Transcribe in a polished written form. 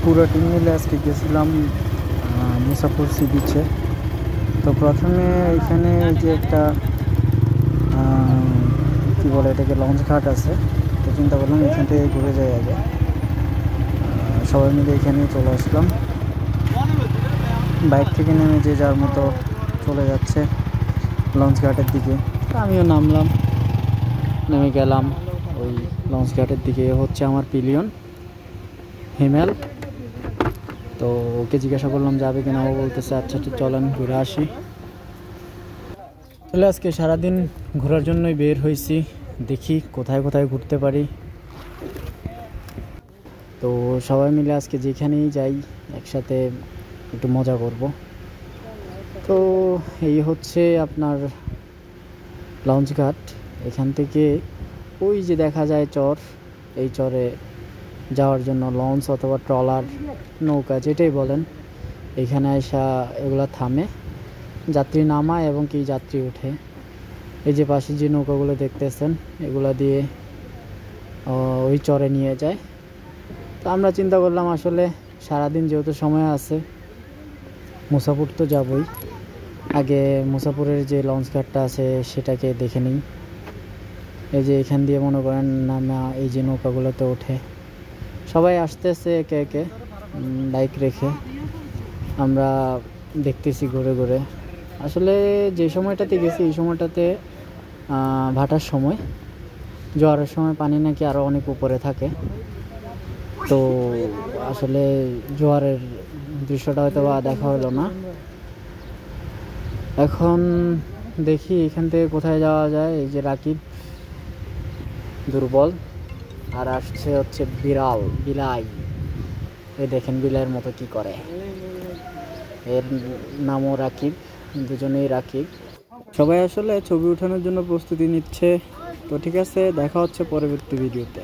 পুরো টিম মিলে আজকে গেছিলাম মুসাফর সি বিচে। তো প্রথমে এখানে যে একটা কী বলে এটাকে, লঞ্চ ঘাট আছে। তো চিন্তা করলাম এখান থেকে ঘুরে যাই আগে। সবাই মিলে এখানেই চলে আসলাম। বাইক থেকে নেমে যে যার মতো চলে যাচ্ছে লঞ্চ ঘাটের দিকে। আমিও নামলাম, নেমে গেলাম ওই লঞ্চ ঘাটের দিকে। হচ্ছে আমার পিলিয়ন হিমেল। তো ওকে জিজ্ঞাসা করলাম যাবে কিনা, ও বলতেছে আচ্ছা ঠিক চলেন ঘুরে আসি। তাহলে আজকে সারাদিন ঘোরার জন্যই বের হয়েছি, দেখি কোথায় কোথায় ঘুরতে পারি। তো সবাই মিলে আজকে যেখানেই যাই একসাথে একটু মজা করব। তো এই হচ্ছে আপনার লঞ্চ ঘাট। এখান থেকে ওই যে দেখা যায় চর, এই চরে যাওয়ার জন্য লঞ্চ অথবা ট্রলার, নৌকা যেটাই বলেন, এখানে আসা এগুলা থামে, যাত্রী নামায় এবং কি যাত্রী ওঠে। এই যে পাশে যে নৌকাগুলো দেখতেছেন এগুলা দিয়ে ওই চরে নিয়ে যায়। তো আমরা চিন্তা করলাম আসলে সারাদিন যেহেতু সময় আছে, মুসাফর তো যাবই, আগে মুসাফরের যে লঞ্চ ঘাটটা আছে সেটাকে দেখে নিই। এই যে এখান দিয়ে মনে করেন নামা এই যে নৌকাগুলোতে ওঠে, সবাই আসতেছে একে একে বাইক রেখে। আমরা দেখতেছি ঘুরে ঘুরে। আসলে যে সময়টাতে গেছি এই সময়টাতে ভাটার সময়, জোয়ারের সময় পানি নাকি আরও অনেক উপরে থাকে। তো আসলে জোয়ারের দৃশ্যটা হয়তো বা দেখা হলো না। এখন দেখি এখান থেকে কোথায় যাওয়া যায়। এই যে রাকিব দুর্বল, আর আসছে হচ্ছে বিলাই। এই দেখেন বিলাইয়ের মতো কি করে, এর নামও রাকিব, দুজনেই রাকিব। সবাই আসলে ছবি ওঠানোর জন্য প্রস্তুতি নিচ্ছে। তো ঠিক আছে, দেখা হচ্ছে পরবর্তী ভিডিওতে।